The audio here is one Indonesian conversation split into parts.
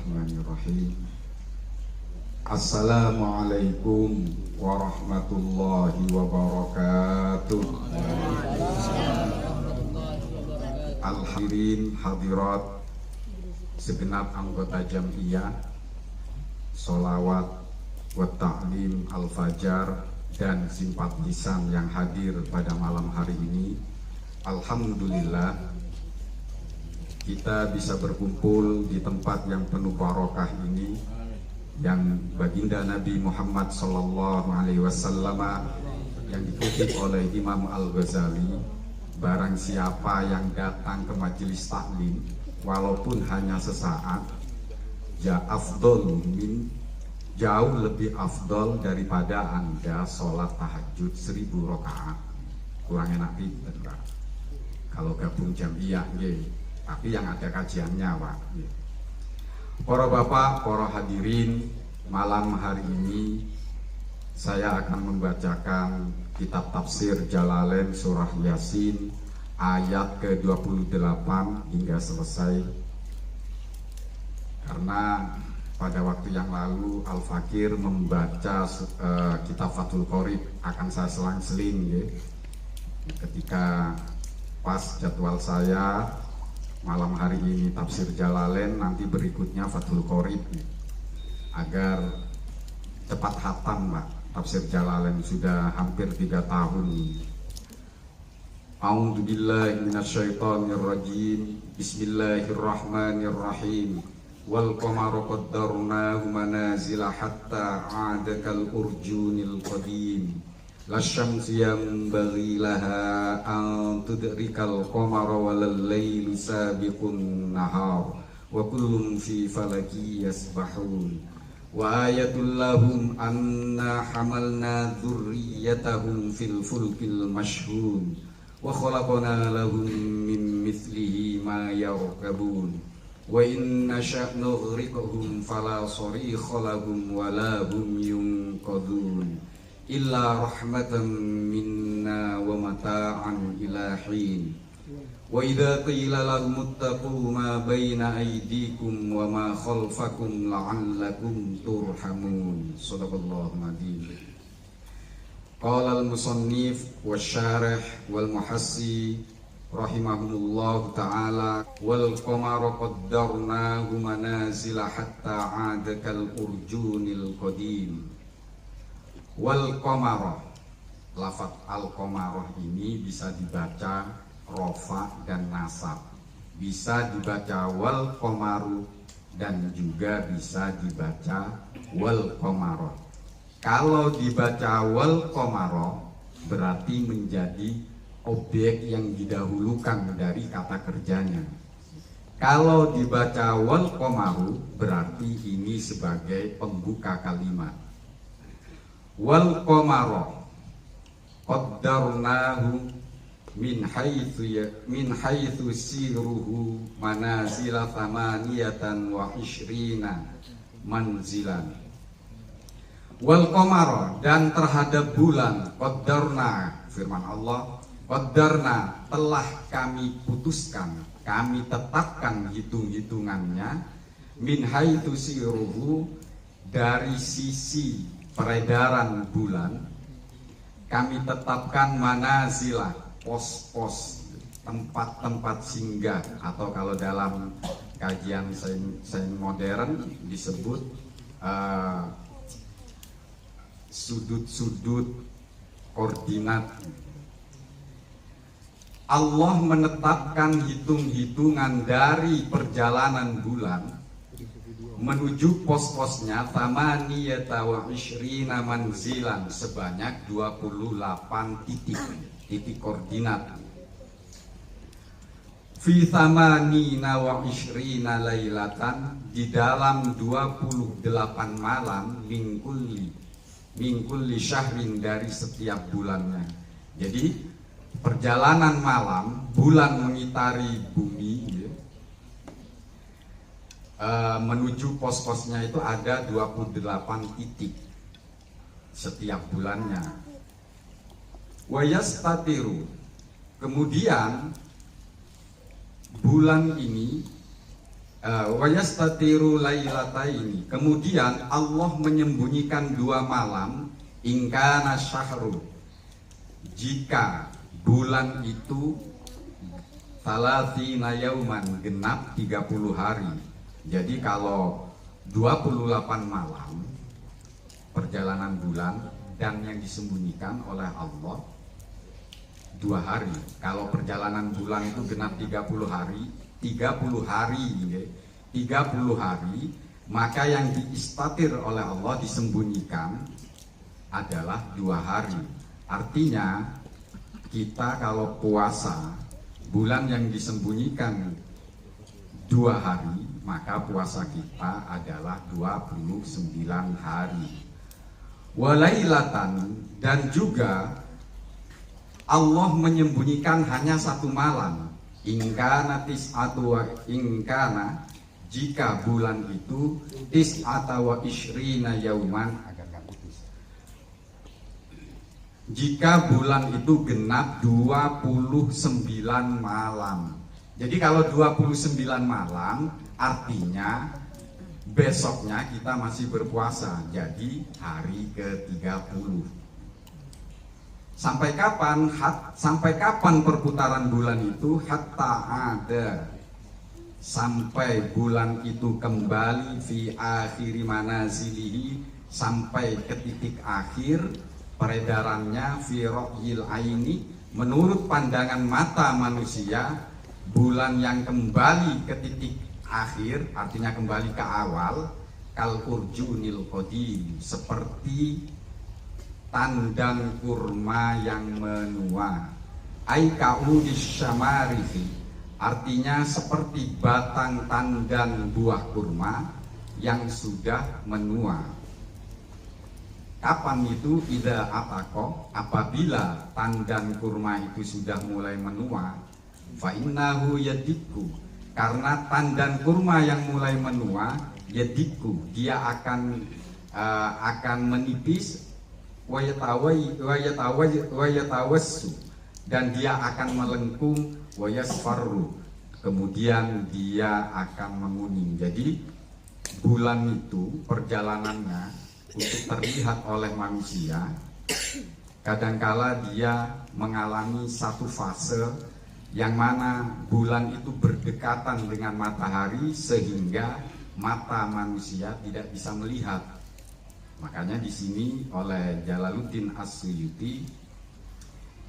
Bismillahirrahmanirrahim. Assalamualaikum warahmatullahi wabarakatuh. Al-hadirin hadirat segenap anggota Jam'iyah Sholawat wa Ta'lim Al-Fajar dan simpatisan yang hadir pada malam hari ini. Alhamdulillah kita bisa berkumpul di tempat yang penuh barokah ini, yang baginda Nabi Muhammad SAW yang dikutip oleh Imam Al-Ghazali, barang siapa yang datang ke majelis taklim walaupun hanya sesaat, jauh lebih afdol daripada Anda sholat tahajud 1000 rakaat. Kurang enak pinter kalau gabung Jam'iyah tapi yang ada kajiannya Pak. Para bapak, para hadirin, malam hari ini saya akan membacakan kitab tafsir Jalalain surah Yasin ayat ke-28 hingga selesai, karena pada waktu yang lalu Al-Fakir membaca kitab Fathul Qorib, akan saya selang-seling ketika pas jadwal saya malam hari ini tafsir Jalalain, nanti berikutnya Fathul Qorib, agar cepat hatam Pak. Tafsir Jalalain sudah hampir 3 tahun. A'udzubillahi minasyaitonirrajim. Bismillahirrahmanirrahim. Wal qamara qaddarnahu manazila hatta 'ada kal urjunil qadim. Lasyamsi yanbaghi laha an tudrikal qamara walal laylu sabiqun nahar wa kullun fi falaki yasbahun. Wa ayatul lahum anna hamalna dzurriyyatahum fil fulkil mashhun wa khalaqna lahum min mithlihi ma yarkabun wa in nasha' nughriqhum fala sarikha lahum wa la hum yunqadun illa rahmatan minna wa mata'an ila hin. Wa idza qila lahum ittaqu ma baina aydikum wa ma khalfakum la'allakum turhamun. Shadaqallahu adzim. Qala al-musannif wasyarih wal muhassi rahimahumullah ta'ala wal qamara qaddarnahu manazila hatta 'ada kal urjunil qadim. Wal qamara, lafaz al-qamarah ini bisa dibaca rofa dan nasab, bisa dibaca wal qamaru dan juga bisa dibaca wal qamara. Kalau dibaca wal qamara berarti menjadi objek yang didahulukan dari kata kerjanya. Kalau dibaca wal qamaru berarti ini sebagai pembuka kalimat. Wal qamara qaddarnahu min haitsu siruhu manazila thamaniyatan wa ishrina manzilan. Wal qamara, dan terhadap bulan, qaddarna, firman Allah, qaddarna, telah kami putuskan, kami tetapkan hitung-hitungannya, min haitsu siruhu, dari sisi peredaran bulan, kami tetapkan manazilah, pos-pos, tempat-tempat singgah, atau kalau dalam kajian sains modern disebut sudut-sudut koordinat. Allah menetapkan hitung-hitungan dari perjalanan bulan menuju pos-posnya thamaniyata wa ishrina manzilan, sebanyak 28 titik koordinat. Fi thamanina wa ishrina lailatan, di dalam 28 malam, min kulli syahrin, dari setiap bulannya. Jadi perjalanan malam bulan mengitari bumi menuju pos-posnya itu ada 28 titik setiap bulannya. Wa yastatiru, kemudian bulan ini wa yastatiru lailataini, kemudian Allah menyembunyikan 2 malam, ingkana syahru, jika bulan itu salatina yauman, genap 30 hari. Jadi kalau 28 malam perjalanan bulan dan yang disembunyikan oleh Allah 2 hari. Kalau perjalanan bulan itu genap 30 hari, 30 hari, maka yang diistatir oleh Allah, disembunyikan, adalah 2 hari. Artinya kita kalau puasa, bulan yang disembunyikan 2 hari, maka puasa kita adalah 29 hari. Walailatan, dan juga Allah menyembunyikan hanya 1 malam. Ingkana jika bulan itu wa ishrina yauman, jika bulan itu genap 29 malam. Jadi kalau 29 malam artinya besoknya kita masih berpuasa, jadi hari ke-30. Sampai kapan? Sampai kapan perputaran bulan itu? Hatta ada, sampai bulan itu kembali fi akhiri manazilihi, sampai ke titik akhir peredarannya, fi ra'yil aini, menurut pandangan mata manusia. Bulan yang kembali ke titik akhir artinya kembali ke awal, kal urjunil qadim, seperti tandang kurma yang menua. Ai kaudis syamarihi, artinya seperti batang tandan buah kurma yang sudah menua. Kapan itu? Idza ataqo, apabila tandan kurma itu sudah mulai menua. Fa innahu yadiku, karena tandan kurma yang mulai menua, yadiku, dia akan menipis, wayatawassu, dan dia akan melengkung, wayasfarru, kemudian dia akan menguning. Jadi bulan itu perjalanannya untuk terlihat oleh manusia, kadangkala dia mengalami satu fase yang mana bulan itu berdekatan dengan matahari sehingga mata manusia tidak bisa melihat. Makanya di sini oleh Jalaluddin As-Suyuti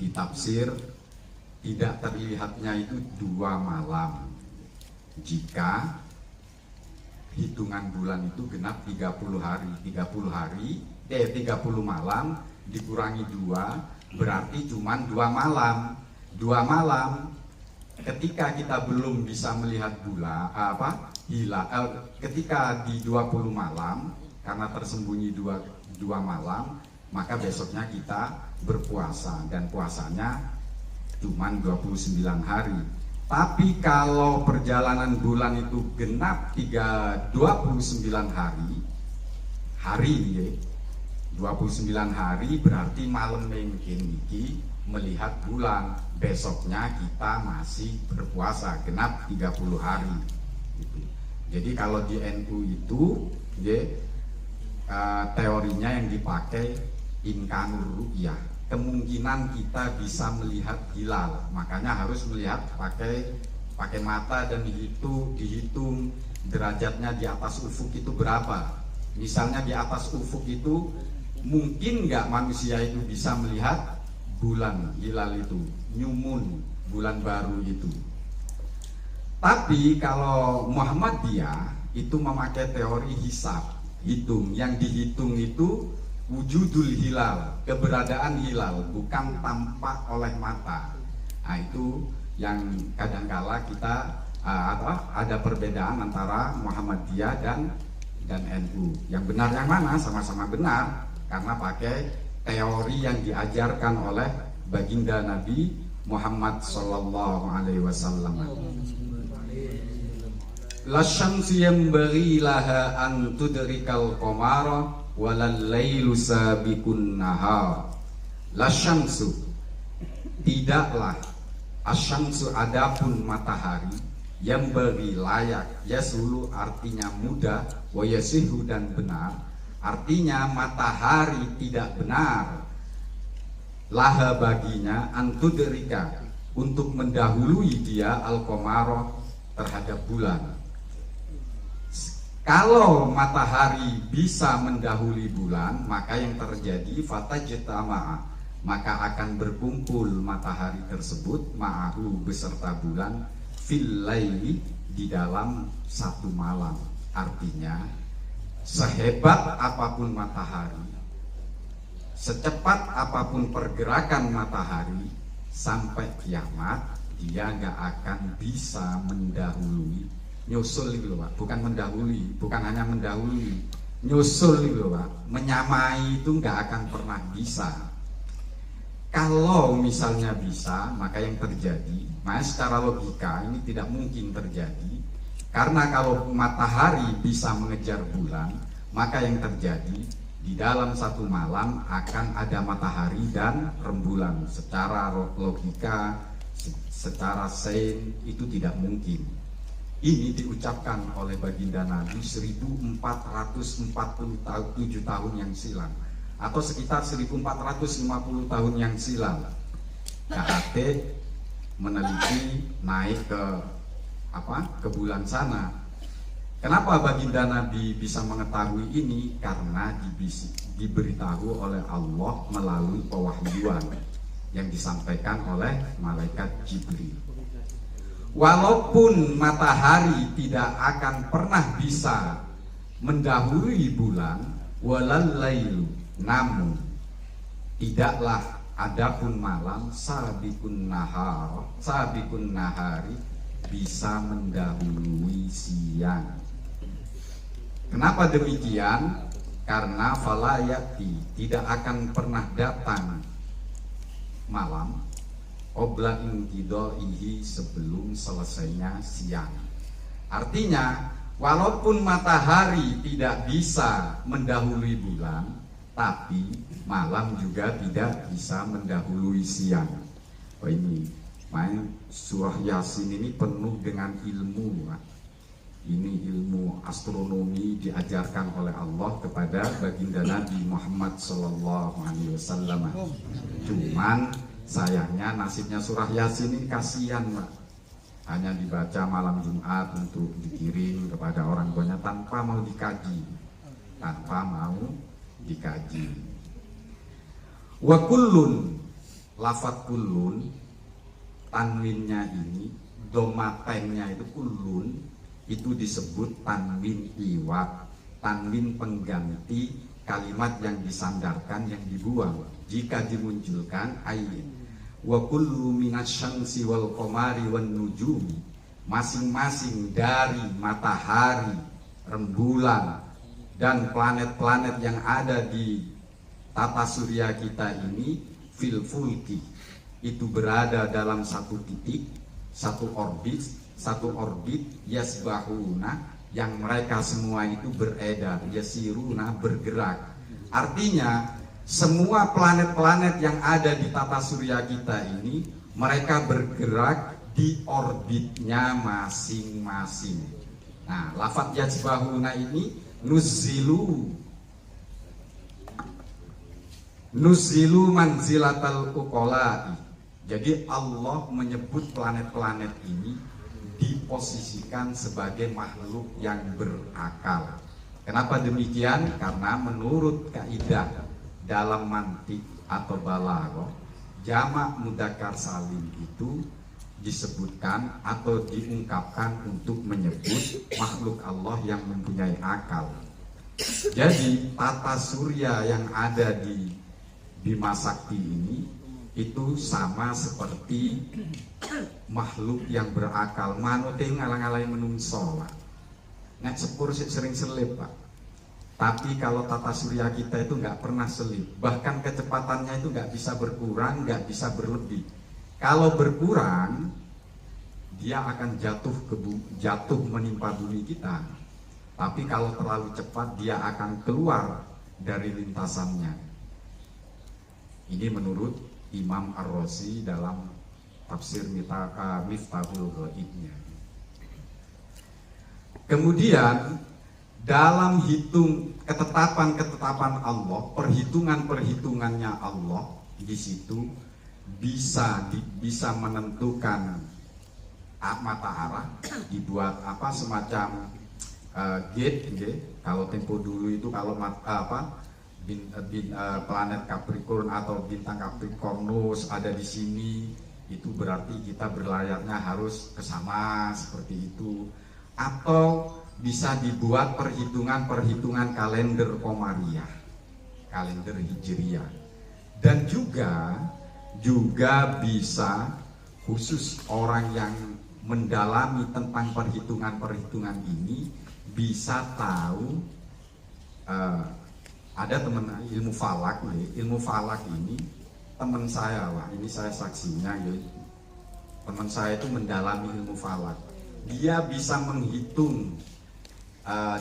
ditafsir tidak terlihatnya itu 2 malam jika hitungan bulan itu genap 30 hari. 30 malam dikurangi 2 berarti cuma 2 malam. 2 malam ketika kita belum bisa melihat bulan ketika di 20 malam karena tersembunyi 2 malam, maka besoknya kita berpuasa dan puasanya cuma 29 hari. Tapi kalau perjalanan bulan itu genap 29 hari ya, 29 hari berarti malam mungkin melihat bulan, besoknya kita masih berpuasa genap 30 hari gitu. Jadi kalau di NU itu ya, teorinya yang dipakai imkanur ru'yah, kemungkinan kita bisa melihat hilal, makanya harus melihat pakai mata dan dihitung derajatnya di atas ufuk itu berapa. Misalnya di atas ufuk itu mungkin nggak manusia itu bisa melihat bulan hilal itu, nyumun, bulan baru itu. Tapi kalau Muhammadiyah itu memakai teori hisab, hitung. Yang dihitung itu wujudul hilal, keberadaan hilal, bukan tampak oleh mata. Nah itu yang kadangkala kita ada perbedaan antara Muhammadiyah dan NU. Yang benar yang mana? Sama-sama benar karena pakai teori yang diajarkan oleh baginda Nabi Muhammad sallallahu alaihi wasallam. La syamsu yanbaghi laha an tudrikal qamara walal lailu sabiqun nahar. La syamsu, tidaklah asyamsu, adapun matahari, yang beri layak, yasulu artinya mudah, wa yasihu dan benar, artinya matahari tidak benar, laha baginya antudrika untuk mendahului dia al-qamara terhadap bulan. Kalau matahari bisa mendahului bulan, maka yang terjadi fatajtama'a, maka akan berkumpul matahari tersebut ma'ahu beserta bulan fil laili di dalam satu malam. Artinya sehebat apapun matahari, secepat apapun pergerakan matahari, sampai kiamat dia nggak akan bisa mendahului, nyusul gitu loh Pak, bukan mendahului, bukan hanya mendahului, nyusul gitu loh Pak, menyamai itu nggak akan pernah bisa. Kalau misalnya bisa, maka yang terjadi, maka secara logika ini tidak mungkin terjadi, karena kalau matahari bisa mengejar bulan, maka yang terjadi di dalam satu malam akan ada matahari dan rembulan. Secara logika, secara sains itu tidak mungkin. Ini diucapkan oleh baginda Nabi 1447 tahun yang silam, atau sekitar 1450 tahun yang silam. KAT meneliti naik ke bulan sana. Kenapa baginda Nabi bisa mengetahui ini? Karena diberitahu oleh Allah melalui pewahyuan yang disampaikan oleh malaikat Jibril. Walaupun matahari tidak akan pernah bisa mendahului bulan, walal lailu, namun tidaklah adapun malam sabikun nahari bisa mendahului siang. Kenapa demikian? Karena falayati, tidak akan pernah datang malam qabla inqidaihi, sebelum selesainya siang. Artinya walaupun matahari tidak bisa mendahului bulan, tapi malam juga tidak bisa mendahului siang. Oh, ini main surah Yasin ini penuh dengan ilmu. Ini ilmu astronomi diajarkan oleh Allah kepada baginda Nabi Muhammad SAW. Cuman sayangnya nasibnya surah Yasin ini kasihan Pak, hanya dibaca malam Jumat untuk dikirim kepada orang tuanya tanpa mau dikaji. Wa kullun, lafat kullun, tanwinnya ini, domatennya itu kullun, itu disebut tanwin iwat, tanwin pengganti kalimat yang disandarkan, yang dibuang. Jika dimunculkan ayat wa kullu minasyamsi wal qamari wan nujumi, masing-masing dari matahari, rembulan dan planet-planet yang ada di tata surya kita ini, fil fulki, itu berada dalam satu titik, satu orbit yasbahuna, yang mereka semua itu beredar, yasiruna, bergerak. Artinya semua planet-planet yang ada di tata surya kita ini, mereka bergerak di orbitnya masing-masing. Nah, lafaz yasbahuna ini nuzilu manzilatal uqala'i. Jadi Allah menyebut planet-planet ini diposisikan sebagai makhluk yang berakal. Kenapa demikian? Karena menurut kaidah dalam mantik atau balaghah, jamak mudzakkar salim itu disebutkan atau diungkapkan untuk menyebut makhluk Allah yang mempunyai akal. Jadi tata surya yang ada di Bima Sakti ini itu sama seperti makhluk yang berakal. Manut itu ngalang-alang menungso Pak. Nek sepur sering selip Pak. Tapi kalau tata surya kita itu nggak pernah selip. Bahkan kecepatannya itu nggak bisa berkurang, nggak bisa berlebih. Kalau berkurang, dia akan jatuh menimpa bumi kita. Tapi kalau terlalu cepat, dia akan keluar dari lintasannya. Ini menurut Imam Ar-Razi dalam tafsir Miftahul Ghaibnya. Kemudian dalam ketetapan Allah, perhitungannya Allah di situ bisa menentukan mata arah, dibuat semacam gate, kalau tempo dulu itu kalau planet Capricorn atau bintang Capricornus ada di sini, itu berarti kita berlayarnya harus ke sana seperti itu. Atau bisa dibuat perhitungan kalender Komariah, kalender Hijriyah, dan juga bisa khusus orang yang mendalami tentang perhitungan ini bisa tahu. Ada teman ilmu falak ini teman saya, ini saya saksinya, teman saya itu mendalami ilmu falak. Dia bisa menghitung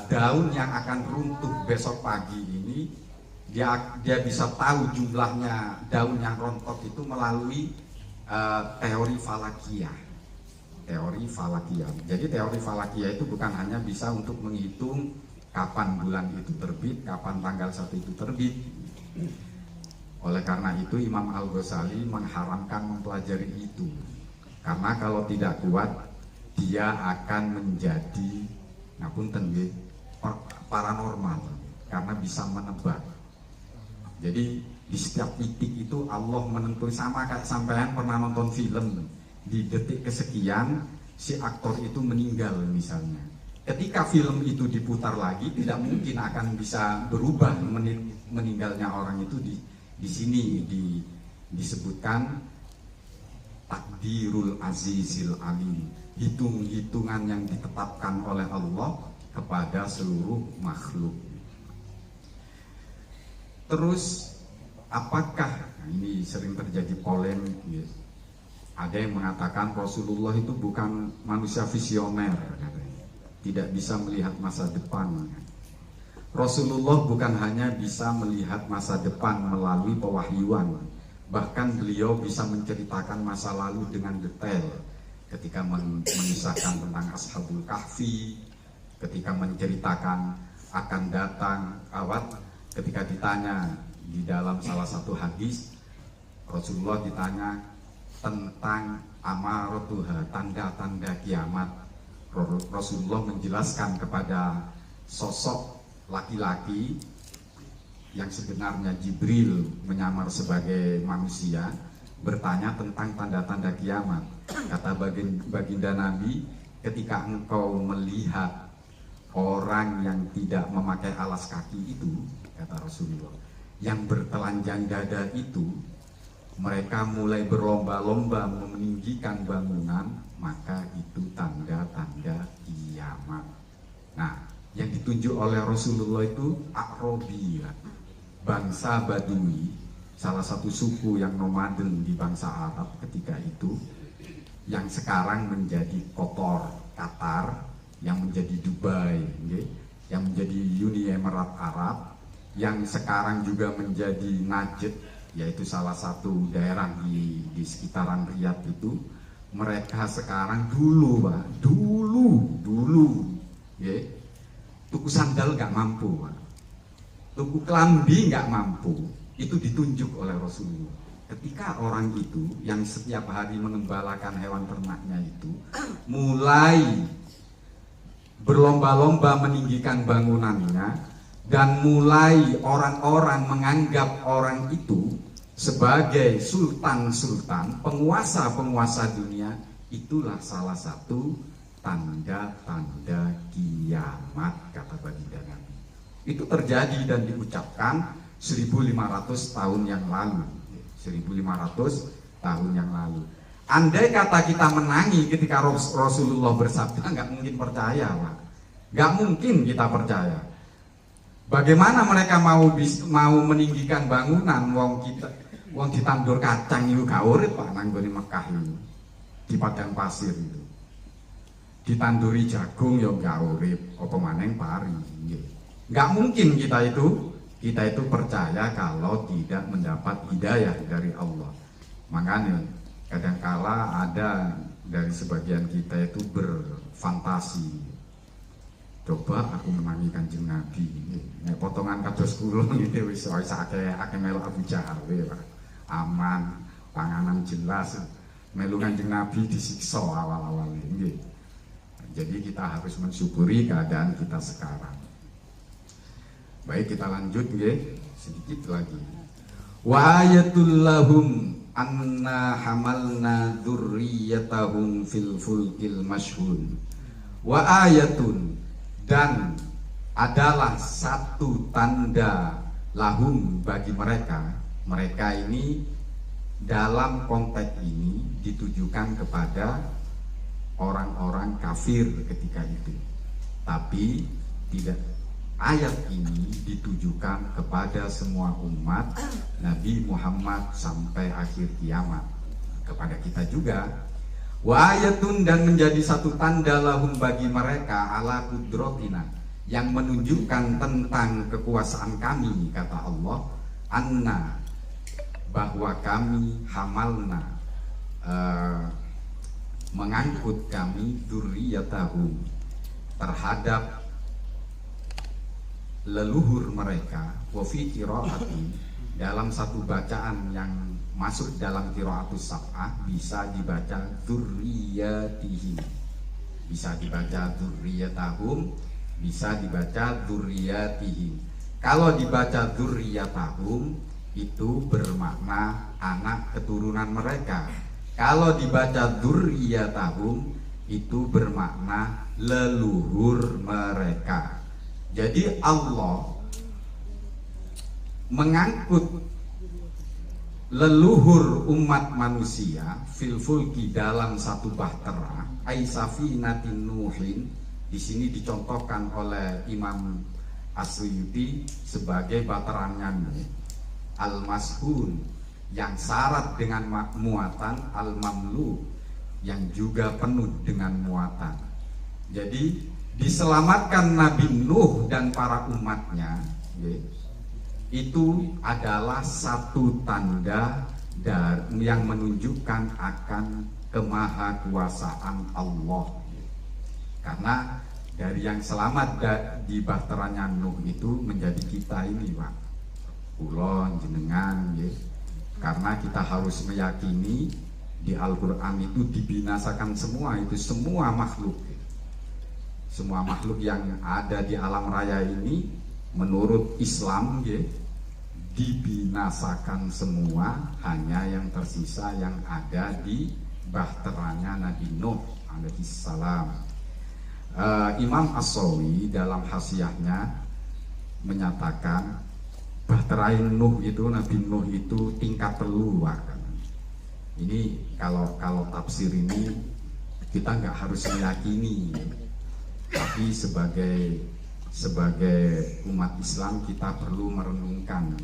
daun yang akan runtuh besok pagi ini. Dia bisa tahu jumlahnya daun yang rontok itu melalui teori falakiyah. Jadi teori falakiyah itu bukan hanya bisa untuk menghitung kapan bulan itu terbit, kapan tanggal 1 itu terbit. Oleh karena itu Imam Al-Ghazali mengharamkan mempelajari itu, karena kalau tidak kuat dia akan menjadi paranormal, karena bisa menebak. Jadi di setiap titik itu Allah menentukan, sama kayak sampean pernah nonton film, di detik kesekian si aktor itu meninggal misalnya. Ketika film itu diputar lagi, tidak mungkin akan bisa berubah meninggalnya orang itu. Di sini disebutkan takdirul azizil alim, hitungan yang ditetapkan oleh Allah kepada seluruh makhluk. Terus apakah, ini sering terjadi polemik, ada yang mengatakan Rasulullah itu bukan manusia visioner, tidak bisa melihat masa depan. Rasulullah bukan hanya bisa melihat masa depan melalui pewahyuan, bahkan beliau bisa menceritakan masa lalu dengan detail. Ketika mengisahkan tentang Ashabul Kahfi, ketika menceritakan akan datang ketika ditanya di dalam salah satu hadis, Rasulullah ditanya tentang amaratuha, tanda-tanda kiamat. Rasulullah menjelaskan kepada sosok laki-laki yang sebenarnya Jibril menyamar sebagai manusia, bertanya tentang tanda-tanda kiamat. Kata baginda Nabi, ketika engkau melihat orang yang tidak memakai alas kaki itu, kata Rasulullah, yang bertelanjang dada itu, mereka mulai berlomba-lomba meninggikan bangunan, maka itu tanda-tanda kiamat. Nah, yang ditunjuk oleh Rasulullah itu A'rabi, bangsa Badui, salah satu suku yang nomaden di bangsa Arab ketika itu, yang sekarang menjadi Qatar, yang menjadi Dubai, yang menjadi Uni Emirat Arab, yang sekarang juga menjadi Najd, yaitu salah satu daerah di sekitaran Riyadh itu. Mereka sekarang dulu tuku sandal nggak mampu, tuku kelambi nggak mampu, itu ditunjuk oleh Rasulullah. Ketika orang itu yang setiap hari mengembalakan hewan ternaknya itu mulai berlomba-lomba meninggikan bangunannya, dan mulai orang-orang menganggap orang itu sebagai sultan-sultan, penguasa-penguasa dunia, itulah salah satu tanda-tanda kiamat, kata baginda Nabi. Itu terjadi dan diucapkan 1500 tahun yang lalu. 1500 tahun yang lalu. Andai kata kita menangi ketika Rasulullah bersabda, nggak mungkin percaya, Pak. Nggak mungkin kita percaya. Bagaimana mereka mau meninggikan bangunan, wong ditandur kacang itu gak urip, Pak, nang nggone Mekah itu, di padang pasir itu. Ditanduri jagung ya gak urip, apa maneng pari. Nggak mungkin kita itu percaya kalau tidak mendapat hidayah dari Allah. Makanya kadangkala ada dari sebagian kita itu berfantasi, coba aku menangi Kanjeng Nabi. Nek potongan kados kula niki wis akeh melu Abu Jahal Pak. Aman, panganan jelas. Melu Kanjeng Nabi disiksa awal-awal nggih. Jadi kita harus mensyukuri keadaan kita sekarang. Baik, kita lanjut nggih, sedikit lagi. Wa ayatul lahum anna hamalna dzurriyyatahum fil fulkil mashhun. Wa ayatun, dan adalah satu tanda lahum bagi mereka. Mereka ini dalam konteks ini ditujukan kepada orang-orang kafir ketika itu. Tapi tidak, ayat ini ditujukan kepada semua umat Nabi Muhammad sampai akhir kiamat, kepada kita juga. Wa ayatun, dan menjadi satu tanda lahum bagi mereka ala kudrotina, yang menunjukkan tentang kekuasaan kami, kata Allah, anna, bahwa kami hamalna, mengangkut kami dzurriyyatahum, terhadap leluhur mereka, wa fi qiraatin, dalam satu bacaan yang masuk dalam qiraatus sab'ah bisa dibaca dzurriyyatihi, bisa dibaca dzurriyyatahum, bisa dibaca dzurriyyatihi. Kalau dibaca dzurriyyatahum itu bermakna anak keturunan mereka. Kalau dibaca dzurriyyatahum itu bermakna leluhur mereka. Jadi Allah mengangkut leluhur umat manusia fil fulki, dalam satu bahtera, ai safinatin nuhin. Di sini dicontohkan oleh Imam As-Suyuti sebagai bahterannya Nuh, al-mashun, yang syarat dengan muatan, al-mamlu, yang juga penuh dengan muatan. Jadi diselamatkan Nabi Nuh dan para umatnya, itu adalah satu tanda yang menunjukkan akan kemahakuasaan Allah. Karena dari yang selamat di bahteranya Nuh itu menjadi kita ini, Pak, kula jenengan, karena kita harus meyakini di Al-Quran itu dibinasakan semua, itu semua makhluk. Semua makhluk yang ada di alam raya ini menurut Islam dibinasakan semua, hanya yang tersisa yang ada di bahteranya Nabi Nuh alaihi salam. Imam As-Sawi dalam hasyiahnya menyatakan bahtera Nuh itu, Nabi Nuh itu tingkat telu. Ini kalau tafsir ini kita nggak harus meyakini, tapi sebagai umat Islam kita perlu merenungkan.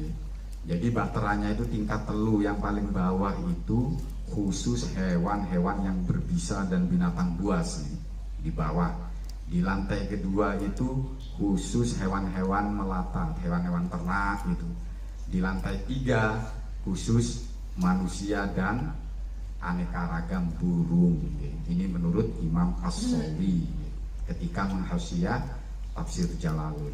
Jadi bahteranya itu tingkat telu, yang paling bawah itu khusus hewan-hewan yang berbisa dan binatang buas di bawah. Di lantai kedua itu khusus hewan-hewan melata, hewan-hewan ternak itu. Di lantai 3 khusus manusia dan aneka ragam burung. Ini menurut Imam As-Sawi ketika menghasyiah tafsir Jalalain.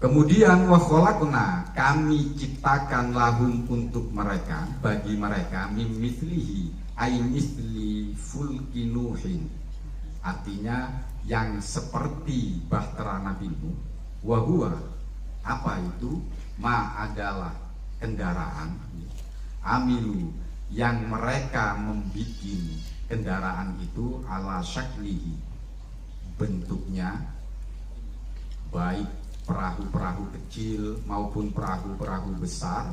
Kemudian wa khalaqna, kami ciptakan lahum untuk mereka, bagi mereka, mim mithlihi ay mithli fulki Nuhin, artinya yang seperti bahtera Nabi Nuh. Wa huwa, apa itu? Ma adalah kendaraan, amilu, yang mereka membuat kendaraan itu ala syaklihi, bentuknya baik perahu-perahu kecil maupun perahu-perahu besar,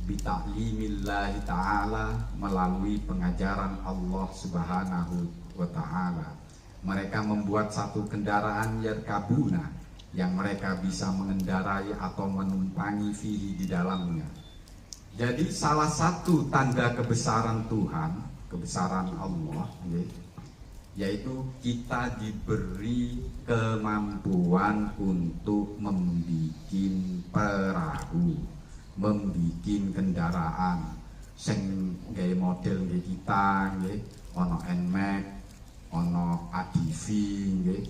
bita'limillahi ta'ala, melalui pengajaran Allah subhanahu wa ta'ala. Mereka membuat satu kendaraan yarkabuna, yang mereka bisa mengendarai atau menumpangi fihi, di dalamnya. Jadi salah satu tanda kebesaran Tuhan, kebesaran Allah, yaitu kita diberi kemampuan untuk membuat perahu, membuat kendaraan sing gawe model nggih kita nggih, ana NMAX, ana ADV nggih,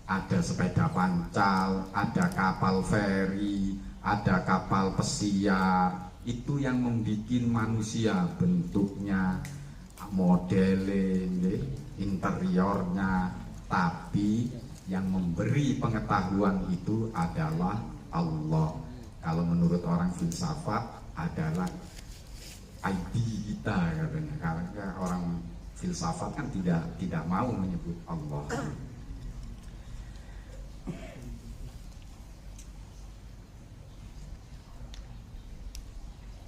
ada sepeda pancal, ada kapal feri, ada kapal pesiar. Itu yang membuat manusia bentuknya, modelnya, interiornya. Tapi yang memberi pengetahuan itu adalah Allah. Kalau menurut orang filsafat adalah ID kita katanya. Karena orang filsafat kan tidak mau menyebut Allah.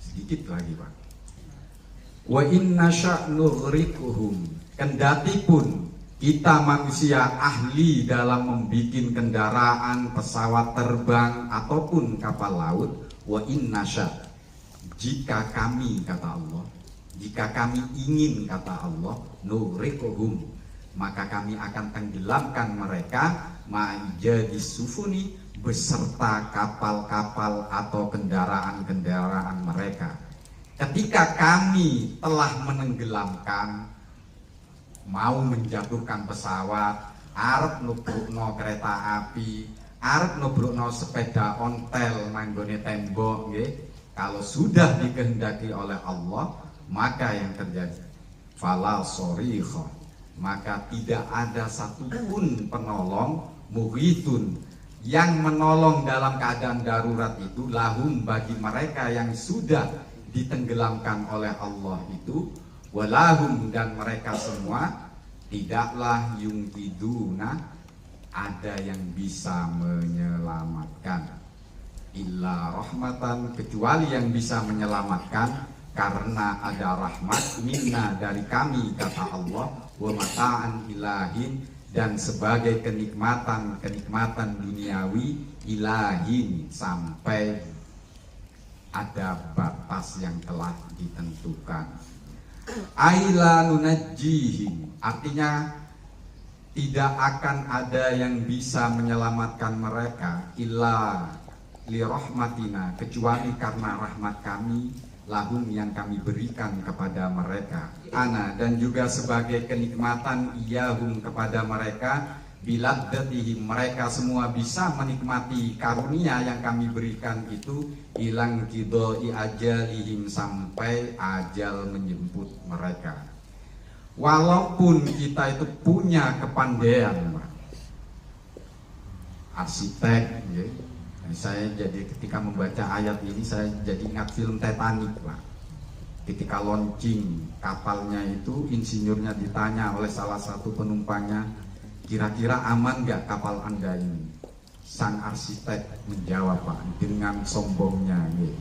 Sedikit lagi Pak. Wa inna sya'nughriquhum, kendati pun kita manusia ahli dalam membuat kendaraan, pesawat terbang ataupun kapal laut. Wa inna sya', jika kami, kata Allah, jika kami ingin, kata Allah, nughriquhum, maka kami akan tenggelamkan mereka ma'jadi sufuni, beserta kapal-kapal atau kendaraan-kendaraan mereka. Ketika kami telah menenggelamkan, mau menjatuhkan pesawat, arep nubrukno kereta api, arep nubrukno sepeda ontel nanggone tembok nggih. Kalau sudah dikehendaki oleh Allah, maka yang terjadi fala sorikha, maka tidak ada satupun penolong, mughithun, yang menolong dalam keadaan darurat itu, lahum, bagi mereka yang sudah ditenggelamkan oleh Allah itu, walahum, dan mereka semua tidaklah yungkiduna, ada yang bisa menyelamatkan, illa rahmatan, kecuali yang bisa menyelamatkan karena ada rahmat minna, dari kami, kata Allah, wa mata'an ilahin, dan sebagai kenikmatan duniawi, ilahin, sampai ada batas yang telah ditentukan. Aila nunajjihim, artinya tidak akan ada yang bisa menyelamatkan mereka illa li rahmatina, kecuali karena rahmat kami, lahum, yang kami berikan kepada mereka, ana, dan juga sebagai kenikmatan iyahum, kepada mereka, biladdatihim, mereka semua bisa menikmati karunia yang kami berikan itu, ilang kidoi ajalihim, sampai ajal menjemput mereka. Walaupun kita itu punya kepandaian, Pak, arsitek ya. Saya jadi ketika membaca ayat ini, saya jadi ingat film Titanic, Pak. Ketika launching kapalnya itu, insinyurnya ditanya oleh salah satu penumpangnya, kira-kira aman nggak kapal Anda ini? Sang arsitek menjawab, Pak, dengan sombongnya, ya,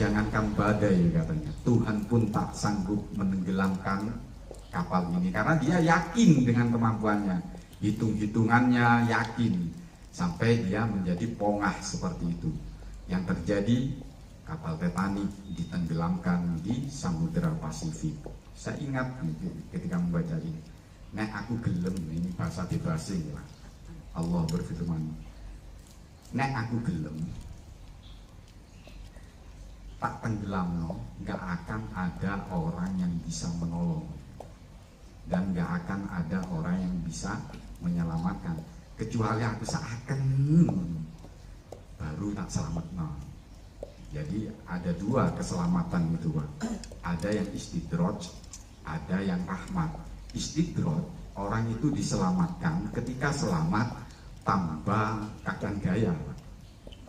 jangankan badai, katanya, Tuhan pun tak sanggup menenggelamkan kapal ini, karena dia yakin dengan kemampuannya, hitung-hitungannya yakin, sampai dia menjadi pongah seperti itu. Yang terjadi, kapal Titanic ditenggelamkan di Samudra Pasifik. Saya ingat ketika membaca ini, nek aku gelem, ini bahasa bebasing lah. Allah berfirman, nek aku gelem, tak tenggelam, gak akan ada orang yang bisa menolong, dan gak akan ada orang yang bisa menyelamatkan, kecuali aku seakan baru tak selamat. Jadi ada dua keselamatan itu, Pak. Ada yang istidraj, ada yang rahmat. Istidraj, orang itu diselamatkan, ketika selamat tambah keadaan gaya, Pak.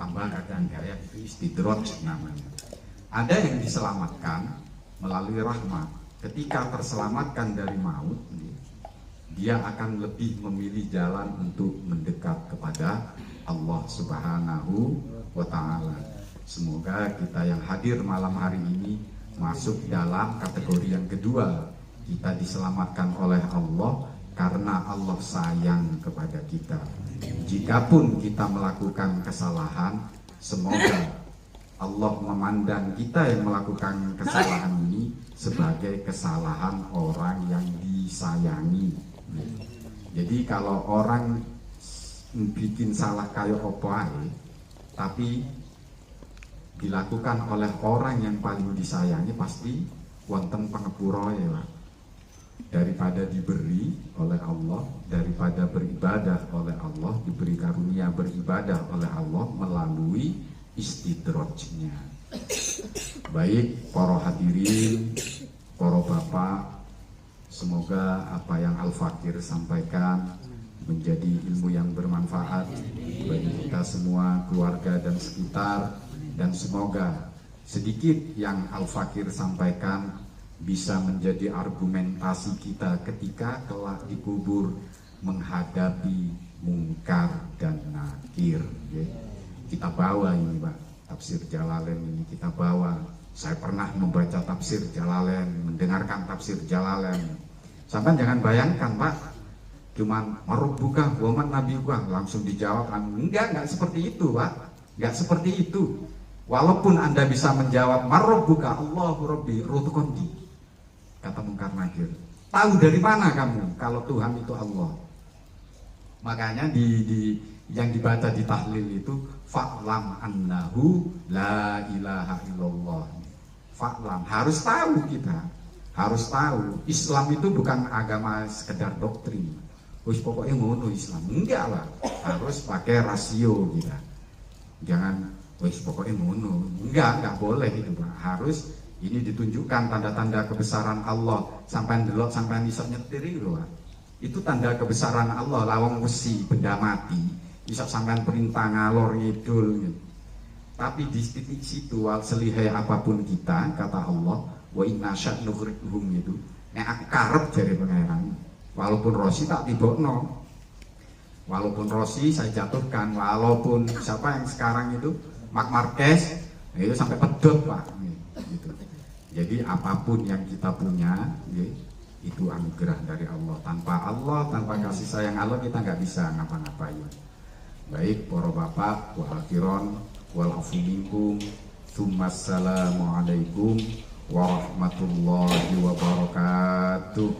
Tambah keadaan gaya, itu istidraj namanya. Ada yang diselamatkan melalui rahmat, ketika terselamatkan dari maut, dia akan lebih memilih jalan untuk mendekat kepada Allah Subhanahu wa Ta'ala. Semoga kita yang hadir malam hari ini masuk dalam kategori yang kedua. Kita diselamatkan oleh Allah karena Allah sayang kepada kita. Jikapun kita melakukan kesalahan, semoga Allah memandang kita yang melakukan kesalahan ini sebagai kesalahan orang yang disayangi. Jadi kalau orang bikin salah kayak apa, tapi dilakukan oleh orang yang paling disayangi, pasti wonten pangepura ya, Pak. daripada diberi oleh Allah, daripada beribadah oleh Allah, diberi karunia beribadah oleh Allah melalui istidrajnya. Baik para hadirin, para bapak, semoga apa yang Al-Fakir sampaikan menjadi ilmu yang bermanfaat bagi kita semua, keluarga dan sekitar, dan semoga sedikit yang Al-Fakir sampaikan bisa menjadi argumentasi kita ketika kelak dikubur menghadapi mungkar dan nakir. Kita bawa ini Pak, tafsir Jalalain ini kita bawa. Saya pernah membaca tafsir Jalalain, mendengarkan tafsir Jalalain. Sampai jangan bayangkan Pak, cuman marubbuka wa man nabiyuka langsung dijawab. Enggak seperti itu Pak, enggak seperti itu. Walaupun Anda bisa menjawab marubbuka Allahu rabbi rutukondi, kata mungkar nakir, tahu dari mana kamu kalau Tuhan itu Allah? Makanya yang dibaca di tahlil itu fa'lam annahu la ilaha illallah. Fa'lam, harus tahu kita, harus tahu Islam itu bukan agama sekedar doktrin. Wis pokoknya ngono Islam, enggak lah, harus pakai rasio kita. Jangan wis pokoknya ngono, enggak boleh itu Pak. Harus ini ditunjukkan tanda-tanda kebesaran Allah. Sampai delok, sampai bisa nyetir itu Pak. Itu tanda kebesaran Allah. Lawang wesi benda mati, bisa sampai perintah ngalor ngidul gitu. Tapi di titik situ selihai apapun kita, kata Allah, wa inna sya'nughriqhum itu. Nek aku karep jare pangeran. Walaupun Rosi tak tibokno, walaupun Rosi saya jatuhkan, walaupun siapa yang sekarang itu Mark Marquez itu sampai pedot Pak, gitu. Jadi apapun yang kita punya, itu anugerah dari Allah. Tanpa Allah, tanpa kasih sayang Allah, kita nggak bisa ngapa-ngapain. Baik para bapak, wal akhiron, wal afu minkum, tsummassalamu alaikum warahmatullahi wabarakatuh.